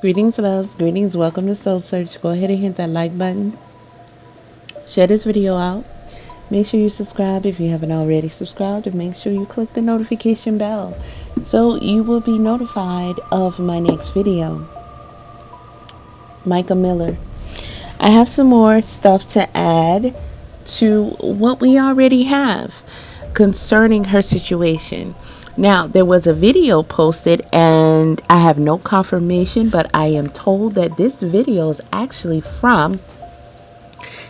Greetings, loves. Greetings. Welcome to Soul Search. Go ahead and hit that like button. Share this video out. Make sure you subscribe if you haven't already subscribed, and make sure you click the notification bell so you will be notified of my next video. Mica Miller. I have some more stuff to add to what we already have concerning her situation. Now, there was a video posted, and I have no confirmation, but I am told that this video is actually from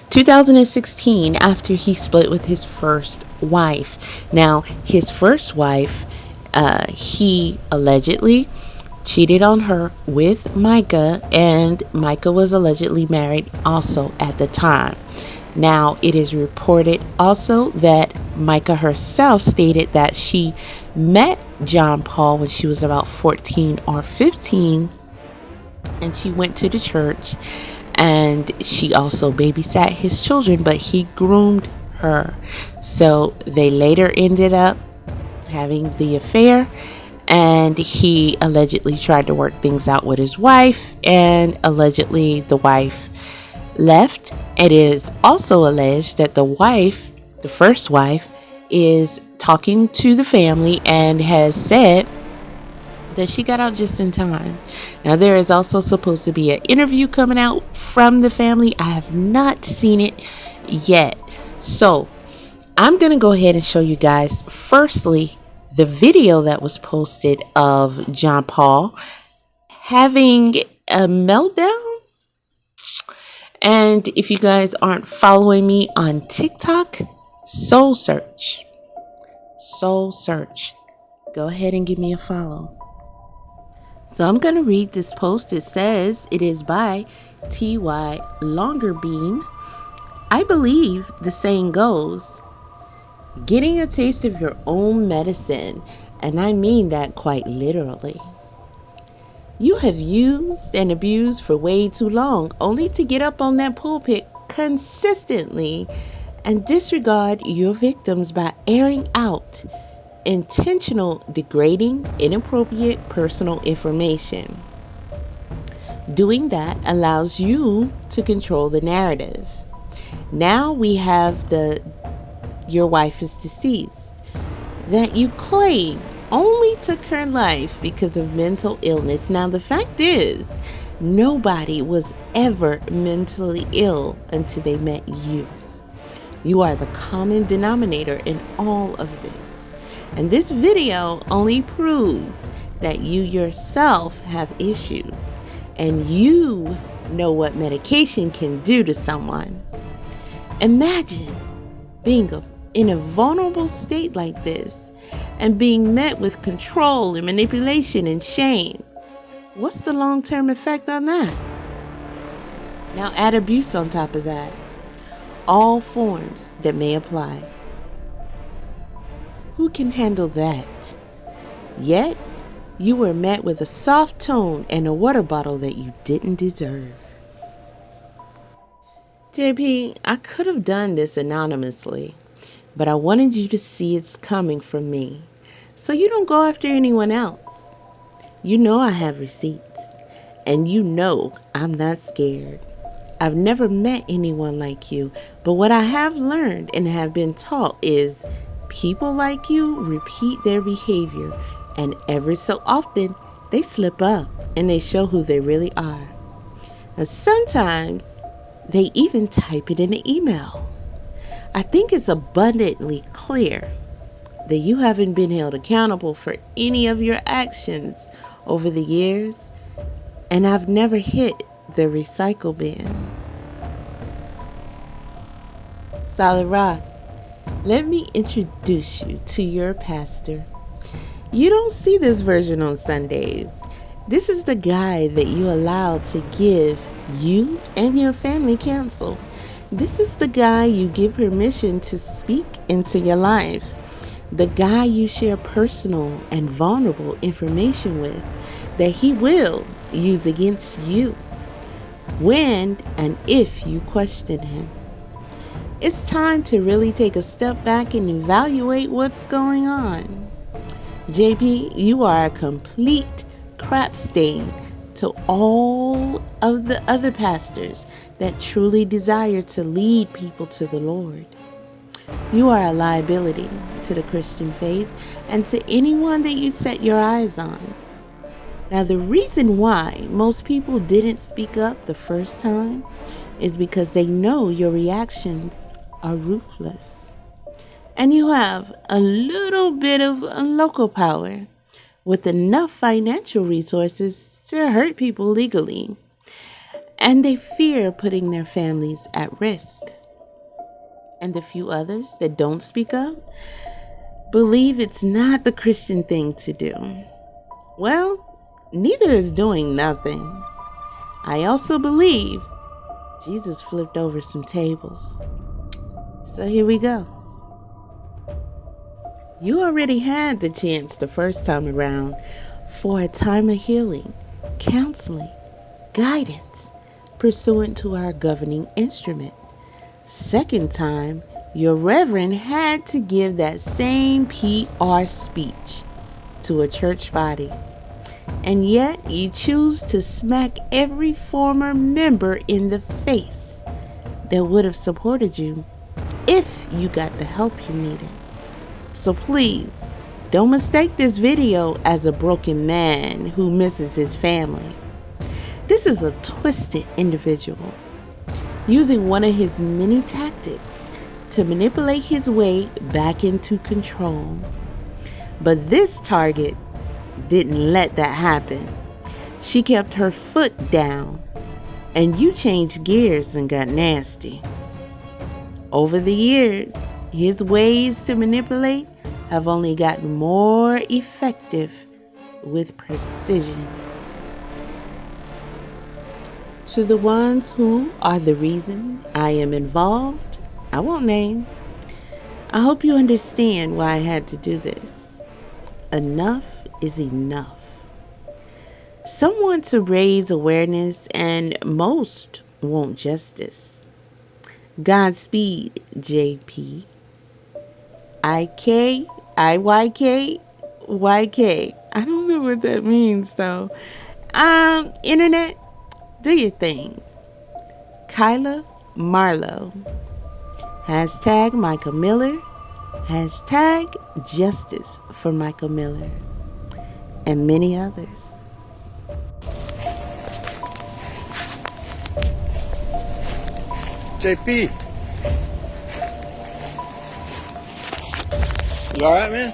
2016, after he split with his first wife. Now, his first wife, he allegedly cheated on her with Mica, and Mica was allegedly married also at the time. Now, it is reported also that Mica herself stated that she met John Paul when she was about 14 or 15, and she went to the church, and she also babysat his children, but he groomed her. So they later ended up having the affair, and he allegedly tried to work things out with his wife, and allegedly the wife left. It is also alleged that the wife, the first wife, is talking to the family and has said that she got out just in time. Now, there is also supposed to be an interview coming out from the family. I have not seen it yet. So I'm going to go ahead and show you guys, firstly, the video that was posted of John Paul having a meltdown. And if you guys aren't following me on TikTok, Soul Search. Go ahead and give me a follow. So I'm going to read this post. It says, it is by T.Y. Longerbeam. I believe the saying goes, getting a taste of your own medicine. And I mean that quite literally. You have used and abused for way too long, only to get up on that pulpit consistently and disregard your victims by airing out intentional, degrading, inappropriate personal information. Doing that allows you to control the narrative. Now we have your wife is deceased, that you claim only took her life because of mental illness. Now, the fact is, nobody was ever mentally ill until they met you. You are the common denominator in all of this. And this video only proves that you yourself have issues, and you know what medication can do to someone. Imagine being in a vulnerable state like this and being met with control and manipulation and shame. What's the long-term effect on that? Now add abuse on top of that. All forms that may apply. Who can handle that? Yet, you were met with a soft tone and a water bottle that you didn't deserve. JP, I could have done this anonymously, but I wanted you to see it's coming from me, so you don't go after anyone else. You know I have receipts, and you know I'm not scared. I've never met anyone like you, but what I have learned and have been taught is people like you repeat their behavior, and every so often they slip up and they show who they really are. And sometimes they even type it in an email. I think it's abundantly clear that you haven't been held accountable for any of your actions over the years, and I've never hit the recycle bin. Solid Rock, let me introduce you to your pastor. You don't see this version on Sundays. This is the guy that you allowed to give you and your family counsel. This is the guy you give permission to speak into your life. The guy you share personal and vulnerable information with that he will use against you when and if you question him. It's time to really take a step back and evaluate what's going on. JP, you are a complete crap stain to all of the other pastors that truly desire to lead people to the Lord. You are a liability to the Christian faith and to anyone that you set your eyes on. Now, the reason why most people didn't speak up the first time is because they know your reactions are ruthless. And you have a little bit of local power with enough financial resources to hurt people legally. And they fear putting their families at risk. And the few others that don't speak up believe it's not the Christian thing to do. Well, neither is doing nothing. I also believe Jesus flipped over some tables. So here we go. You already had the chance the first time around for a time of healing, counseling, guidance, pursuant to our governing instrument. Second time, your reverend had to give that same PR speech to a church body. And yet you choose to smack every former member in the face that would have supported you if you got the help you needed. So please, don't mistake this video as a broken man who misses his family. This is a twisted individual using one of his many tactics to manipulate his way back into control. But this target didn't let that happen. She kept her foot down, and you changed gears and got nasty. Over the years, his ways to manipulate have only gotten more effective with precision. To the ones who are the reason I am involved, I won't name. I hope you understand why I had to do this. Enough is enough. Some want to raise awareness and most want justice. Godspeed, JP. IYK. I don't know what that means though. Internet, do your thing. Kyla Marlowe. Hashtag Mica Miller. Hashtag Justice for Michael Miller. And many others. JP. You alright, man?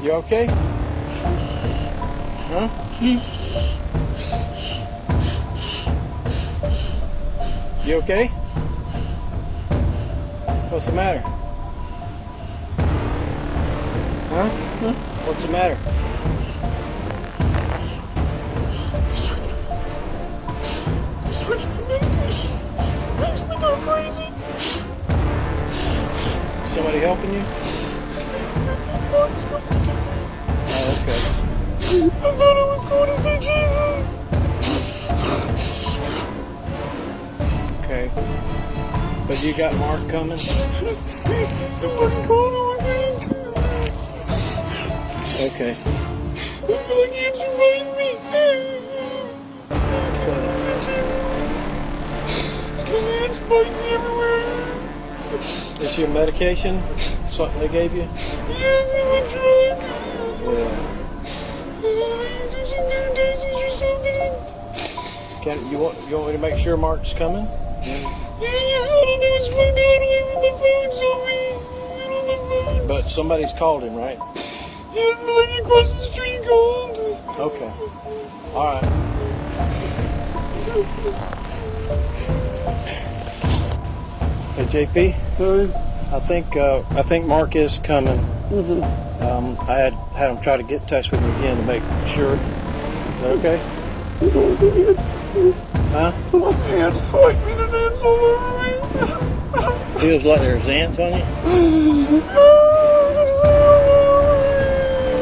You okay? Huh? You okay? What's the matter? Huh? What's the matter? Somebody helping you? Oh, okay. I thought I was going to see Jesus. Okay. But you got Mark coming? Somebody called him, I think. Okay. I feel like he invited me. So, Because he had spiking me everywhere. is your medication something they gave you? Yes, I'm a drug. Yeah. There's some new doses or something. You want me to make sure Mark's coming? Yeah, all I know is find out whether my phone's on me. I don't know my phone. But somebody's called him, right? Yeah, the lady across the street called. Okay. All right. Hey, JP. I think Mark is coming. I had him try to get in touch with me again to make sure. Is that okay? Huh? My pants fight me. There's ants all over me. Feels like there's ants on you?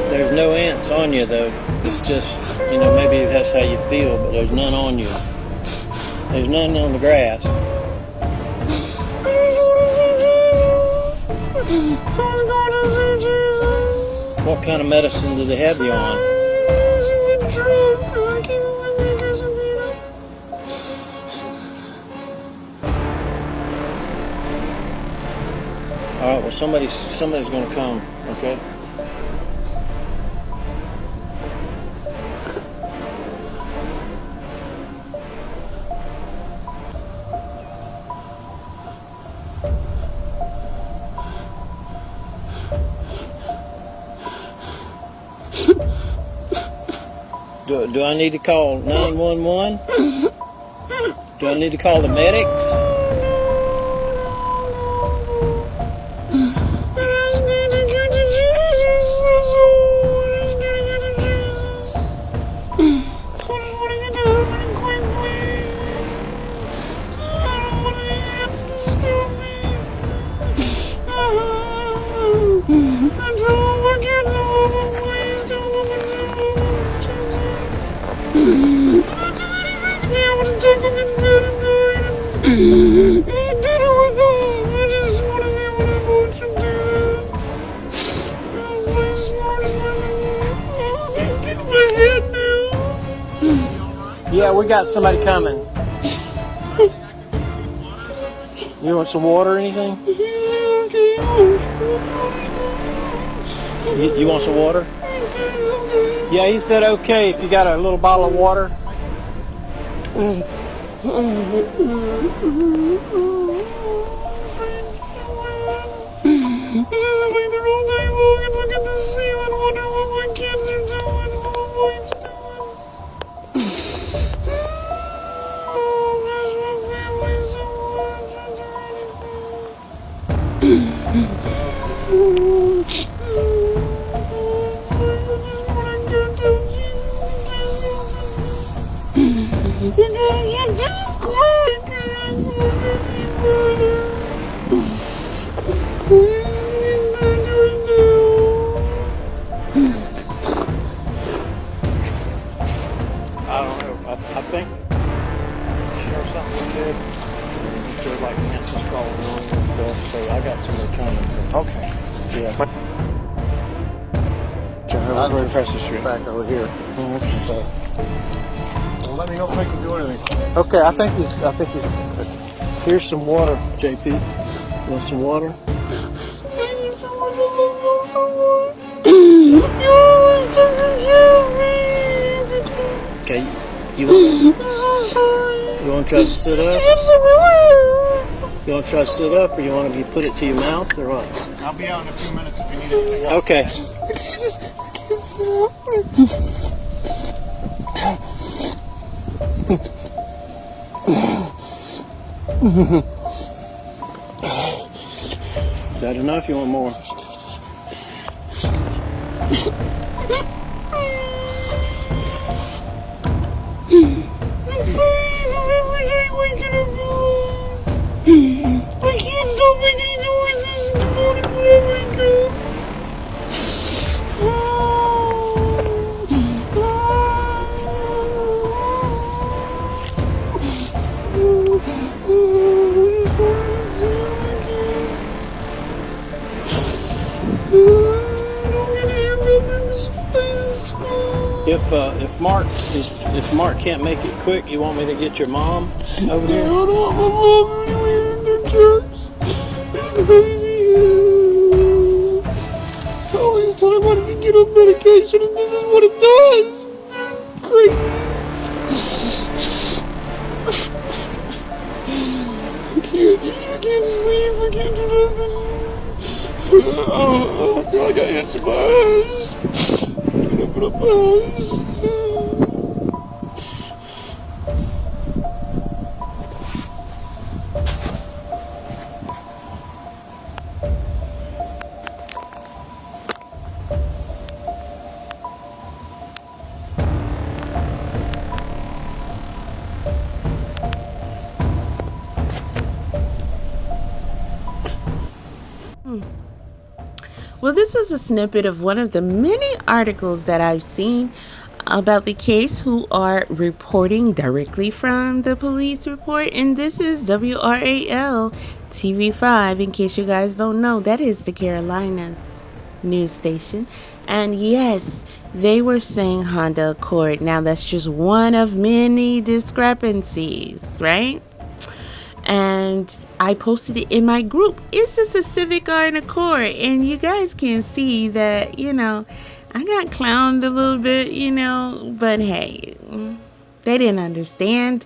There's no ants on you, though. It's just, maybe that's how you feel, but there's none on you. There's none on the grass. What kind of medicine do they have you on? All right. Well, somebody's going to come. Okay. Do I need to call 911? Do I need to call the medics? Yeah, we got somebody coming. You want some water or anything? You want some water? Yeah, he said okay if you got a little bottle of water. I don't know. I think sheriff's something said they're like answers calling on and stuff. So I got somebody coming. Okay. Yeah. I'm going across the street. Back over here. Okay. So. Well, let me know if I can do anything. Okay, I think he's. Here's some water, JP. You want some water? Okay, you want to try to sit up? You want to try to sit up, or you want to put it to your mouth, or what? I'll be out in a few minutes if you need anything else. Okay. Is that enough? You want more? I can't stop making noises in the morning wherever I go. If Mark can't make it quick, you want me to get your mom over here? I don't want my mom anywhere in the church. It's crazy. I always told her I wanted to get on medication, and this is what it does. Crazy. I can't sleep. I can't do nothing. I gotta answer my eyes. I can't open up my eyes. Well, this is a snippet of one of the many articles that I've seen about the case who are reporting directly from the police report. And this is WRAL TV5. In case you guys don't know, that is the Carolinas news station. And yes, they were saying Honda Accord. Now, that's just one of many discrepancies, right? And I posted it in my group. Is this a Civic or an Accord? And you guys can see that, I got clowned a little bit, but hey, they didn't understand.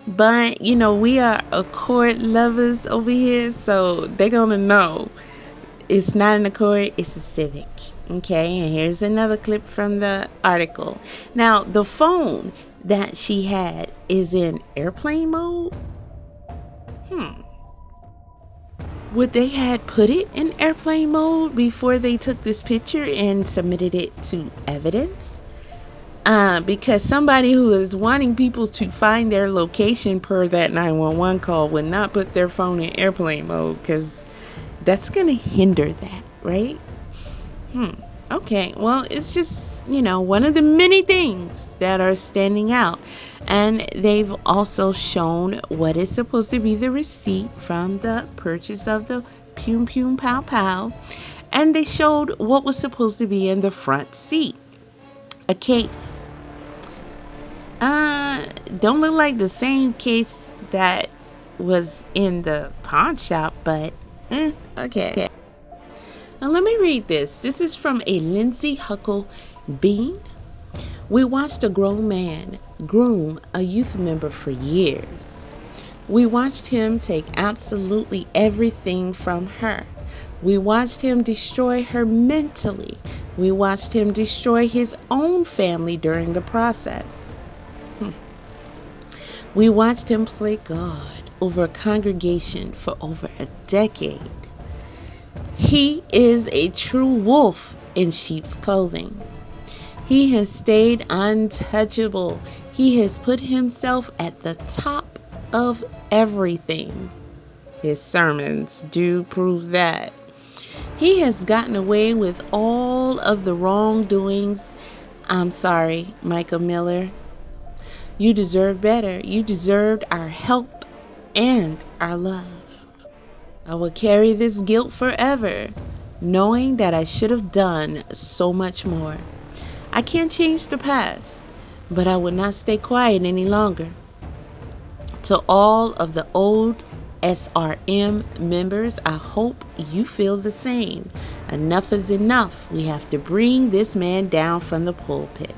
But, we are Accord lovers over here, so they're going to know it's not an Accord, it's a Civic. Okay, and here's another clip from the article. Now, the phone that she had is in airplane mode. Would they had put it in airplane mode before they took this picture and submitted it to evidence? Because somebody who is wanting people to find their location per that 911 call would not put their phone in airplane mode, because that's going to hinder that, right? Okay, well, it's just, one of the many things that are standing out. And they've also shown what is supposed to be the receipt from the purchase of the Pum Pum Pow Pow. And they showed what was supposed to be in the front seat. A case. Don't look like the same case that was in the pawn shop, but okay. Now let me read this. This is from a Lindsay Huckle Bean. We watched a grown man groom a youth member for years. We watched him take absolutely everything from her. We watched him destroy her mentally. We watched him destroy his own family during the process. We watched him play God over a congregation for over a decade. He is a true wolf in sheep's clothing. He has stayed untouchable. He has put himself at the top of everything. His sermons do prove that. He has gotten away with all of the wrongdoings. I'm sorry, Mica Miller. You deserve better. You deserved our help and our love. I will carry this guilt forever, knowing that I should have done so much more. I can't change the past, but I will not stay quiet any longer. To all of the old SRM members, I hope you feel the same. Enough is enough. We have to bring this man down from the pulpit.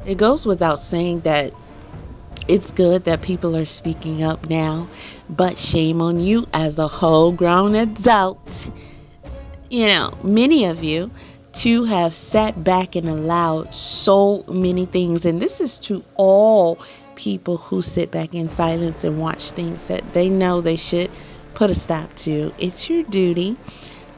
It goes without saying that it's good that people are speaking up now, but shame on you as a whole grown adult. Many of you to have sat back and allowed so many things, and this is to all people who sit back in silence and watch things that they know they should put a stop to. It's your duty,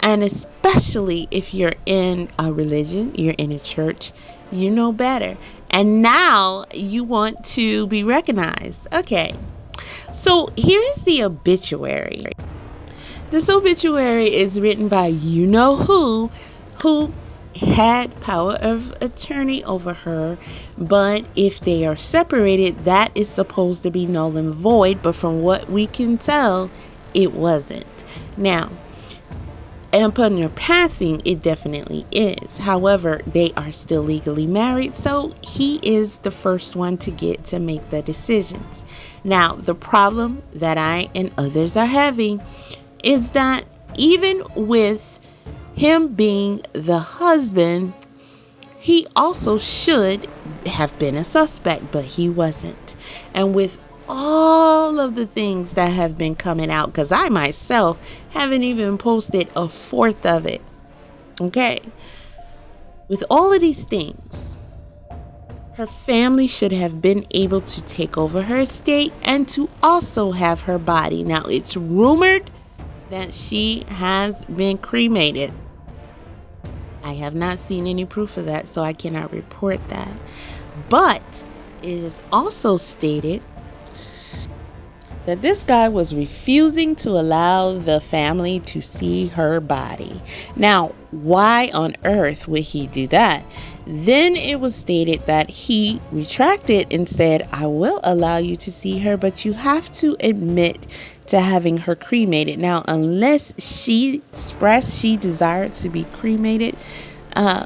and especially if you're in a religion, you're in a church, you know better, and now you want to be recognized. Okay, so here's the obituary. This obituary is written by who had power of attorney over her, but if they are separated, that is supposed to be null and void, but from what we can tell, it wasn't. Now, upon their passing, it definitely is. However, they are still legally married, so he is the first one to get to make the decisions. Now, the problem that I and others are having is that even with him being the husband, he also should have been a suspect, but he wasn't. And with all of the things that have been coming out, because I myself haven't even posted a fourth of it, okay? With all of these things, her family should have been able to take over her estate and to also have her body. Now, it's rumored that she has been cremated. I have not seen any proof of that, so I cannot report that. But it is also stated that this guy was refusing to allow the family to see her body. Now, why on earth would he do that? Then it was stated that he retracted and said, I will allow you to see her, but you have to admit to having her cremated. Now, unless she expressed she desired to be cremated,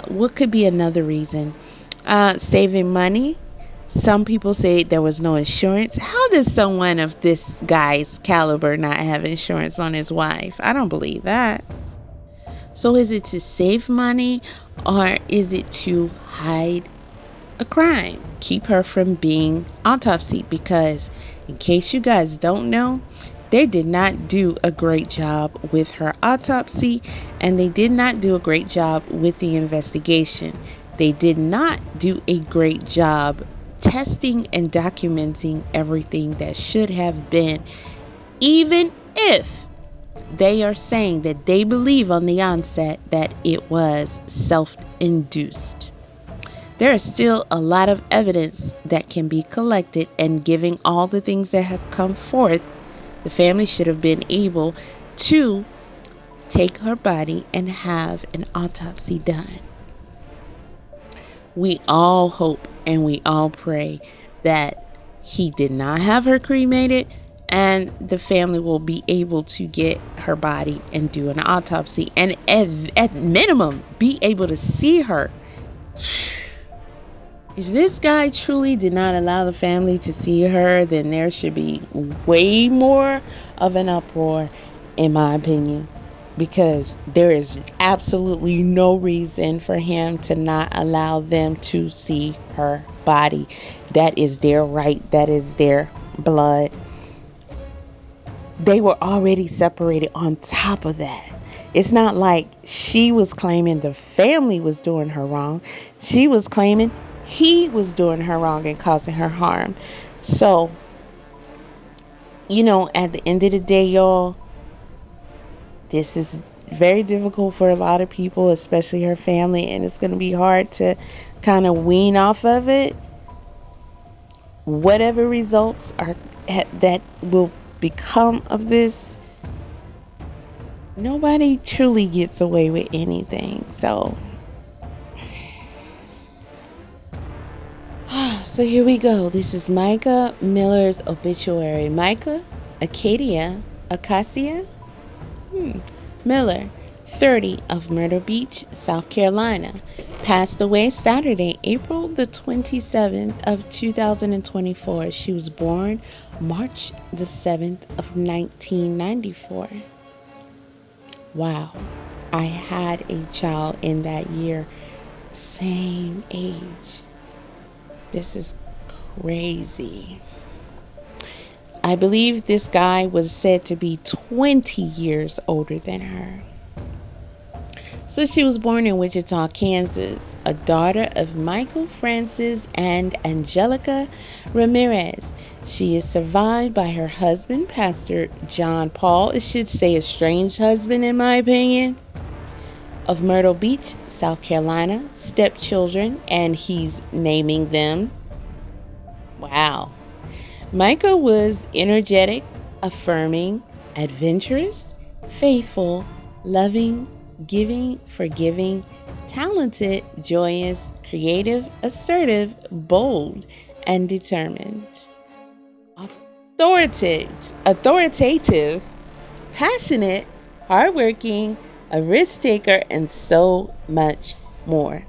What could be another reason? Saving money. Some people say there was no insurance. How does someone of this guy's caliber not have insurance on his wife? I don't believe that. So is it to save money, or is it to hide a crime? Keep her from being autopsied? Because in case you guys don't know, they did not do a great job with her autopsy, and they did not do a great job with the investigation. They did not do a great job testing and documenting everything that should have been, even if they are saying that they believe on the onset that it was self-induced. There is still a lot of evidence that can be collected, and given all the things that have come forth, the family should have been able to take her body and have an autopsy done. We all hope and we all pray that he did not have her cremated, and the family will be able to get her body and do an autopsy, and at minimum be able to see her. If this guy truly did not allow the family to see her, then there should be way more of an uproar, in my opinion, because there is absolutely no reason for him to not allow them to see her body. That is their right. That is their blood. They were already separated on top of that. It's not like she was claiming the family was doing her wrong. She was claiming he was doing her wrong and causing her harm. So, at the end of the day, y'all, this is very difficult for a lot of people, especially her family, and it's going to be hard to kind of wean off of it. Whatever results are that will become of this, nobody truly gets away with anything. So here we go. This is Mica Miller's obituary. Mica Acacia Miller, 30, of Myrtle Beach, South Carolina, passed away Saturday, April the 27th of 2024. She was born March the 7th of 1994. Wow. I had a child in that year. Same age. This is crazy. I believe this guy was said to be 20 years older than her. So she was born in Wichita, Kansas, a daughter of Michael Francis and Angelica Ramirez. She is survived by her husband, Pastor John Paul. It should say estranged husband, in my opinion, of Myrtle Beach, South Carolina, stepchildren, and he's naming them. Wow. Mica was energetic, affirming, adventurous, faithful, loving, giving, forgiving, talented, joyous, creative, assertive, bold, and determined. Authoritative, passionate, hardworking, a risk taker, and so much more.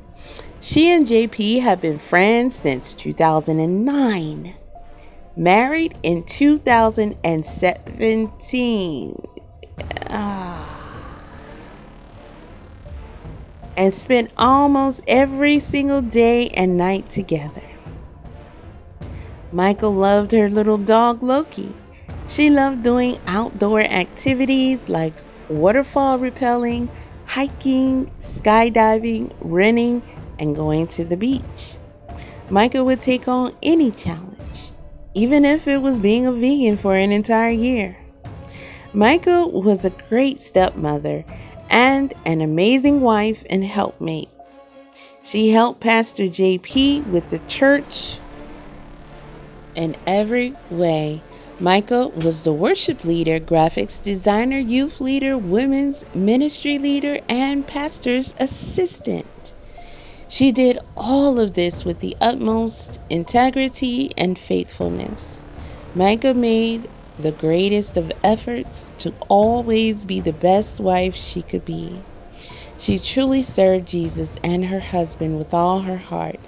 She and JP have been friends since 2009. Married in 2017. And spent almost every single day and night together. Michael loved her little dog Loki. She loved doing outdoor activities like waterfall rappelling, hiking, skydiving, running, and going to the beach. Michael would take on any challenge, even if it was being a vegan for an entire year. Michael was a great stepmother and an amazing wife and helpmate. She helped Pastor JP with the church in every way. Michael was the worship leader, graphics designer, youth leader, women's ministry leader, and pastor's assistant. She did all of this with the utmost integrity and faithfulness. Mica made the greatest of efforts to always be the best wife she could be. She truly served Jesus and her husband with all her heart.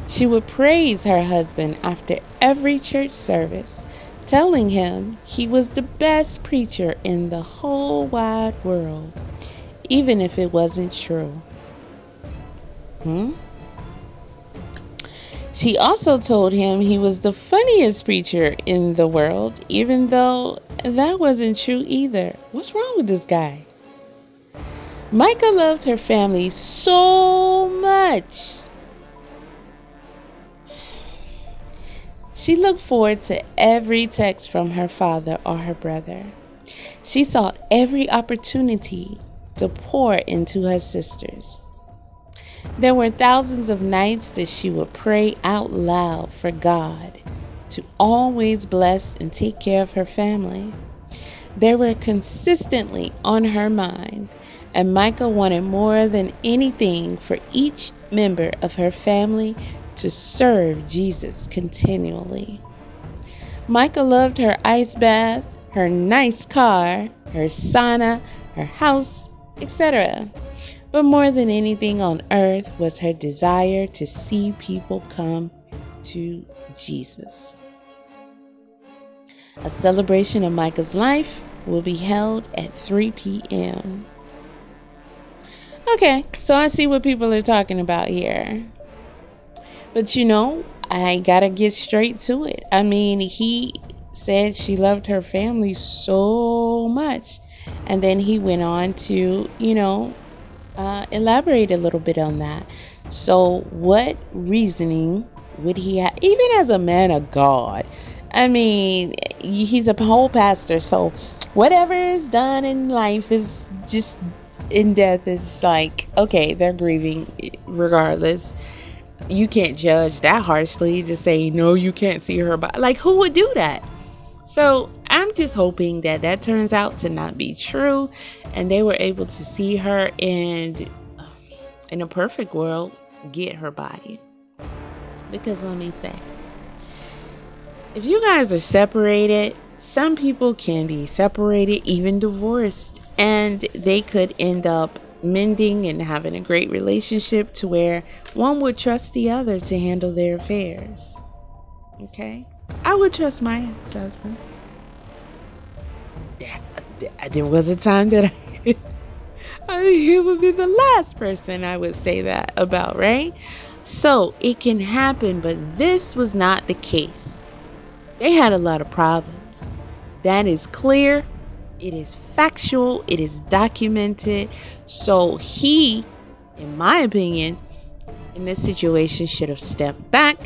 She would praise her husband after every church service, telling him he was the best preacher in the whole wide world, even if it wasn't true. She also told him he was the funniest preacher in the world, even though that wasn't true either. What's wrong with this guy? Mica loved her family so much. She looked forward to every text from her father or her brother. She sought every opportunity to pour into her sisters. There were thousands of nights that she would pray out loud for God to always bless and take care of her family. They were consistently on her mind, and Mica wanted more than anything for each member of her family to serve Jesus continually. Mica loved her ice bath, her nice car, her sauna, her house, etc. But more than anything on earth was her desire to see people come to Jesus. A celebration of Mica's life will be held at 3 p.m. Okay, so I see what people are talking about here. But I gotta get straight to it. I mean, he said she loved her family so much. And then he went on to, elaborate a little bit on that. So what reasoning would he have, even as a man of God? I mean, he's a whole pastor, so whatever is done in life is just in death is like, okay, they're grieving regardless. You can't judge that harshly to say, no, you can't see her body. Like, who would do that? So I'm just hoping that turns out to not be true, and they were able to see her and, in a perfect world, get her body. Because let me say, if you guys are separated, some people can be separated, even divorced, and they could end up mending and having a great relationship to where one would trust the other to handle their affairs. Okay? I would trust my ex-husband. There was a time that he would be the last person I would say that about, right? So it can happen, but this was not the case. They had a lot of problems. That is clear. It is factual. It is documented. So he, in my opinion, in this situation should have stepped back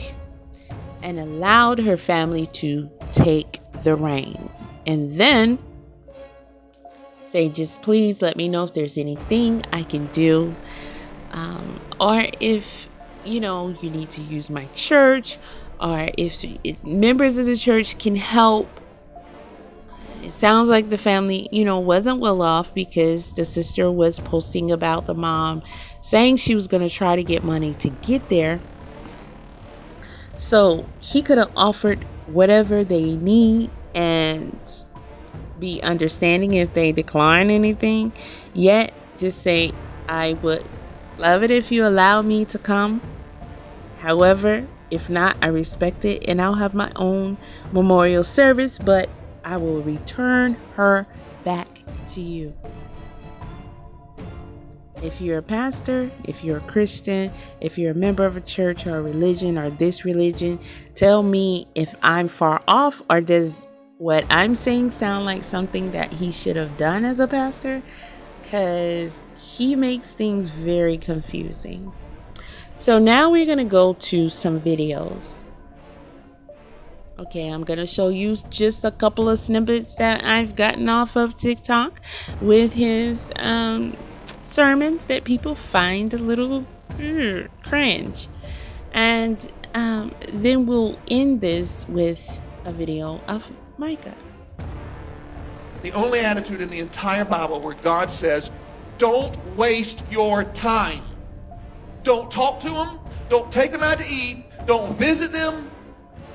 and allowed her family to take the reins. And then say, just please let me know if there's anything I can do. Or if, you need to use my church, or if members of the church can help. It sounds like the family, wasn't well off, because the sister was posting about the mom saying she was going to try to get money to get there. So he could have offered whatever they need and be understanding if they decline anything. Yet just say, I would love it if you allow me to come. However, if not, I respect it, and I'll have my own memorial service, but I will return her back to you. If you're a pastor, if you're a Christian, if you're a member of a church or a religion or this religion, tell me if I'm far off, or does what I'm saying sound like something that he should have done as a pastor? Because he makes things very confusing. So now we're going to go to some videos. Okay, I'm going to show you just a couple of snippets that I've gotten off of TikTok with his sermons that people find a little cringe. And then we'll end this with a video of Mica. The only attitude in the entire Bible where God says, don't waste your time. Don't talk to them. Don't take them out to eat. Don't visit them.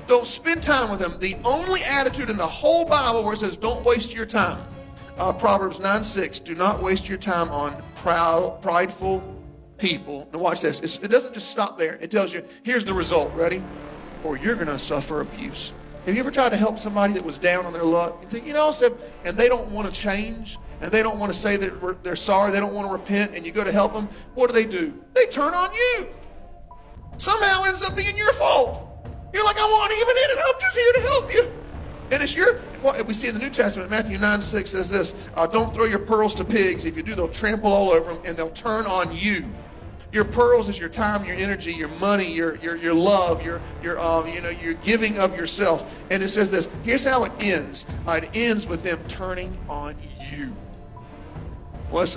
Don't spend time with them. The only attitude in the whole Bible where it says don't waste your time. Proverbs 9:6, do not waste your time on prideful people. Now watch this. It doesn't just stop there. It tells you, here's the result. Ready? Or you're going to suffer abuse. Have you ever tried to help somebody that was down on their luck? You think, and they don't want to change, and they don't want to say that they're sorry, they don't want to repent, and you go to help them. What do? They turn on you. Somehow ends up being your fault. You're like, I wasn't even in it. I'm just here to help you. And it's what we see in the New Testament, Matthew 9:6 says this, don't throw your pearls to pigs. If you do, they'll trample all over them, and they'll turn on you. Your pearls is your time, your energy, your money, your love, your giving of yourself. And it says this. Here's how it ends. It ends with them turning on you. Well, has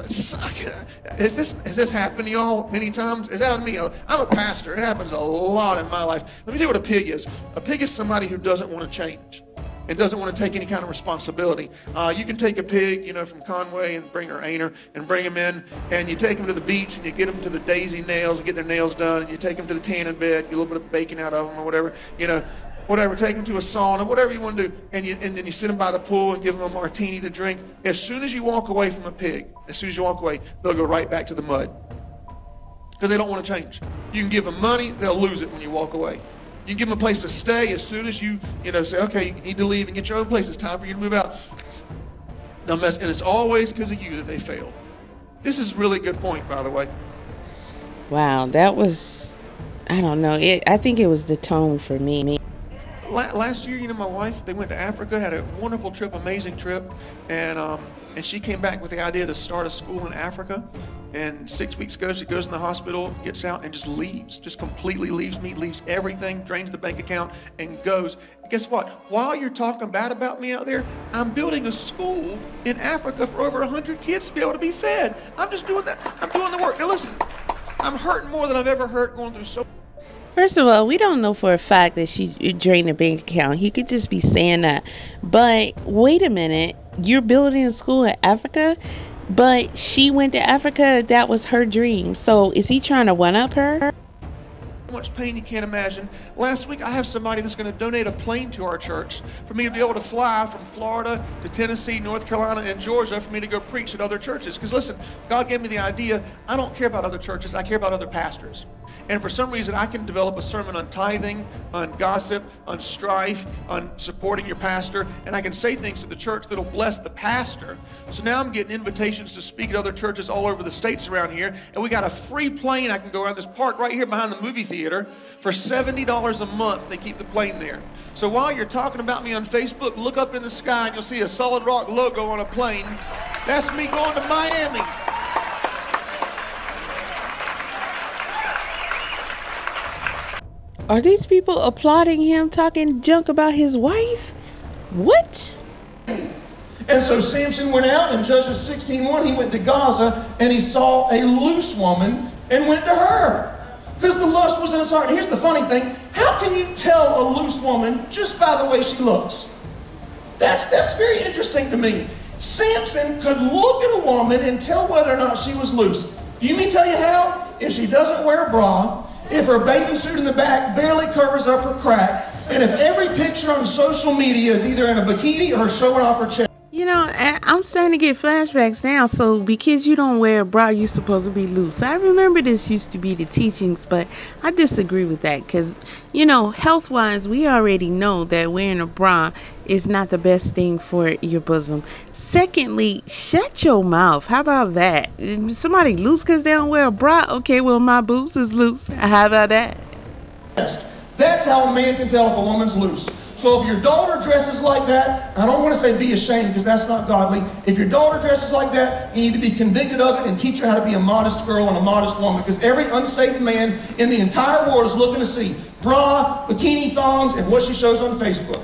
this happened to y'all many times? It's happened to me. I'm a pastor. It happens a lot in my life. Let me tell you what a pig is. A pig is somebody who doesn't want to change and doesn't want to take any kind of responsibility. You can take a pig, from Conway and bring him in, and you take him to the beach and you get them to the daisy nails and get their nails done, and you take them to the tanning bed, get a little bit of bacon out of them or whatever, take them to a sauna, whatever you want to do, and then you sit them by the pool and give them a martini to drink. As soon as you walk away from a pig, they'll go right back to the mud because they don't want to change. You can give them money, they'll lose it when you walk away. You can give them a place to stay. As soon as you say, okay, you need to leave and get your own place, it's time for you to move out. And it's always because of you that they failed. This is a really good point, by the way. Wow, that was, I don't know. I think it was the tone for me. Last year, my wife, they went to Africa, had a wonderful trip, amazing trip, and she came back with the idea to start a school in Africa. And 6 weeks ago, she goes in the hospital, gets out, and just leaves. Just completely leaves me, leaves everything, drains the bank account, and goes. And guess what? While you're talking bad about me out there, I'm building a school in Africa for over 100 kids to be able to be fed. I'm just doing that. I'm doing the work. Now listen, I'm hurting more than I've ever hurt going through so. First of all, we don't know for a fact that she drained the bank account. He could just be saying that. But wait a minute. You're building a school in Africa? But she went to Africa. That was her dream. So is he trying to one-up her? Much pain you can't imagine. Last week I have somebody that's going to donate a plane to our church for me to be able to fly from Florida to Tennessee, North Carolina, and Georgia for me to go preach at other churches. Because listen, God gave me the idea, I don't care about other churches, I care about other pastors. And for some reason I can develop a sermon on tithing, on gossip, on strife, on supporting your pastor, and I can say things to the church that'll bless the pastor. So now I'm getting invitations to speak at other churches all over the states around here, and we got a free plane. I can go around this park right here behind the movie theater for $70 a month. They keep the plane there. So while you're talking about me on Facebook, look up in the sky and you'll see a Solid Rock logo on a plane. That's me going to Miami. Are these people applauding him talking junk about his wife? What? And so Samson went out in Judges 16:1. He went to Gaza and he saw a loose woman and went to her. Because the lust was in his heart. And here's the funny thing. How can you tell a loose woman just by the way she looks? That's very interesting to me. Samson could look at a woman and tell whether or not she was loose. Do you mean tell you how? If she doesn't wear a bra, if her bathing suit in the back barely covers up her crack, and if every picture on social media is either in a bikini or showing off her chest. I'm starting to get flashbacks now. So because you don't wear a bra, you're supposed to be loose. I remember this used to be the teachings, but I disagree with that because, health-wise, we already know that wearing a bra is not the best thing for your bosom. Secondly, shut your mouth. How about that? Somebody loose because they don't wear a bra? Okay, well, my boobs is loose. How about that? That's how a man can tell if a woman's loose. So if your daughter dresses like that, I don't want to say be ashamed because that's not godly. If your daughter dresses like that, you need to be convicted of it and teach her how to be a modest girl and a modest woman, because every unsaved man in the entire world is looking to see bra, bikini thongs, and what she shows on Facebook.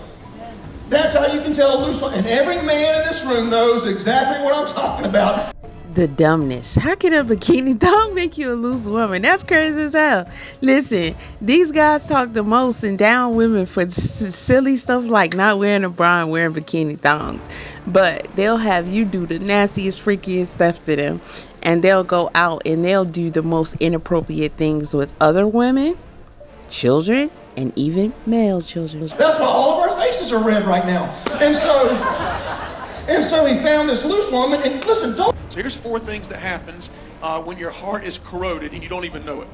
That's how you can tell a loose one. And every man in this room knows exactly what I'm talking about. The dumbness. How can a bikini thong make you a loose woman? That's crazy as hell. Listen, these guys talk the most and down women for silly stuff like not wearing a bra and wearing bikini thongs. But they'll have you do the nastiest, freakiest stuff to them. And they'll go out and they'll do the most inappropriate things with other women, children, and even male children. That's why all of our faces are red right now. And so he found this loose woman. And listen, So here's 4 things that happens when your heart is corroded and you don't even know it.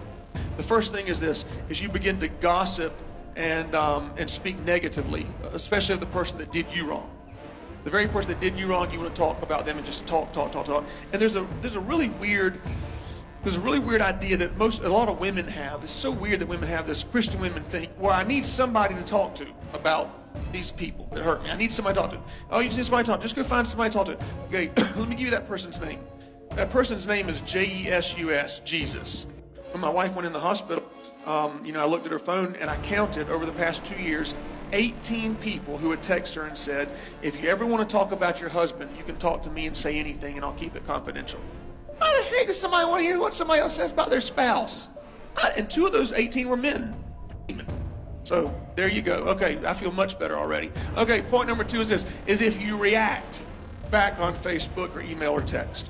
The first thing is this, is you begin to gossip and speak negatively, especially of the person that did you wrong. The very person that did you wrong, you want to talk about them and just talk. And there's a really weird idea that a lot of women have. It's so weird that women have this. Christian women think, well, I need somebody to talk to about these people that hurt me. I need somebody to talk to. Oh, you just need somebody to talk to. Just go find somebody to talk to. Okay, let me give you that person's name. That person's name is Jesus, Jesus. When my wife went in the hospital, I looked at her phone and I counted over the past 2 years 18 people who would text her and said, if you ever want to talk about your husband, you can talk to me and say anything and I'll keep it confidential. Why the heck does somebody want to hear what somebody else says about their spouse? And 2 of those 18 were men. So there you go. Okay, I feel much better already. Okay, point number 2 is this, is if you react back on Facebook or email or text.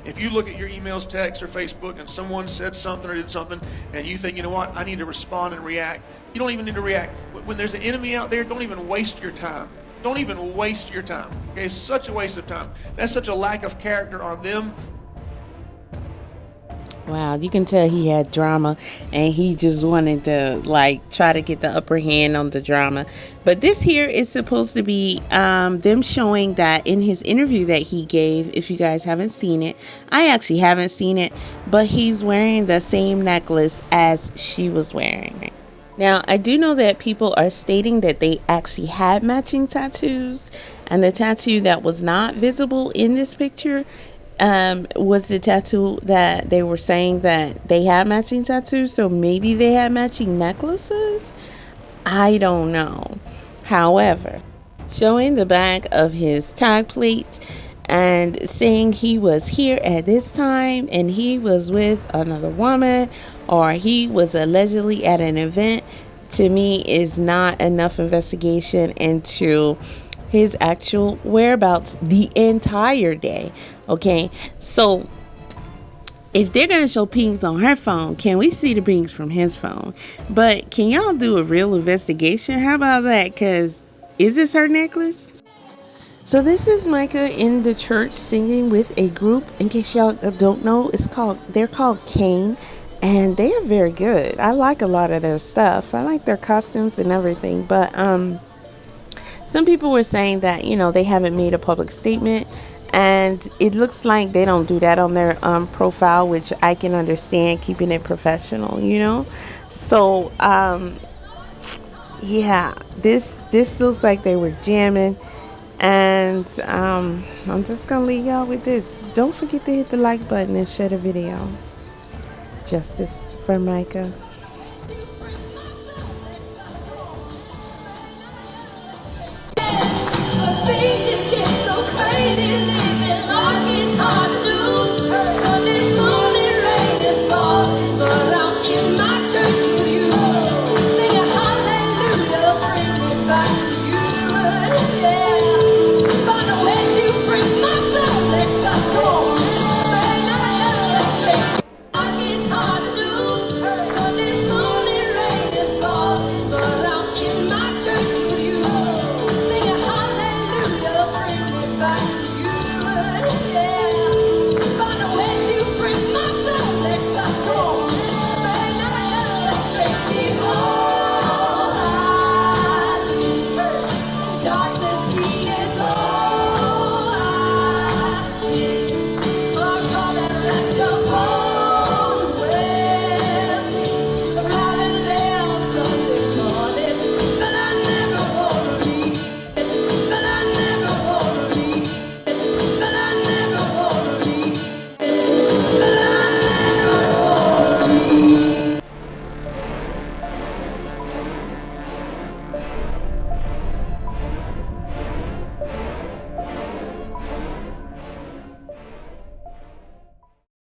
If you look at your emails, text, or Facebook and someone said something or did something and you think, you know what, I need to respond and react, you don't even need to react. When there's an enemy out there, don't even waste your time. Don't even waste your time. Okay, it's such a waste of time. That's such a lack of character on them. Wow, you can tell he had drama and he just wanted to try to get the upper hand on the drama. But this here is supposed to be them showing that in his interview that he gave. If you guys haven't seen it, I actually haven't seen it, but he's wearing the same necklace as she was wearing. Now, I do know that people are stating that they actually had matching tattoos, and the tattoo that was not visible in this picture was the tattoo that they were saying that they had matching tattoos. So maybe they had matching necklaces. I don't know. However, showing the back of his tag plate and saying he was here at this time and he was with another woman or he was allegedly at an event, to me is not enough investigation into his actual whereabouts the entire day. Okay, so if they're gonna show pings on her phone, can we see the pings from his phone? But can y'all do a real investigation? How about that? Because is this her necklace? So this is Mica in the church singing with a group. In case y'all don't know, they're called Cain, and they are very good. I like a lot of their stuff. I like their costumes and everything. But some people were saying that, they haven't made a public statement, and it looks like they don't do that on their profile, which I can understand, keeping it professional, So yeah, this looks like they were jamming. And I'm just gonna leave y'all with this. Don't forget to hit the like button and share the video. Justice for Mica.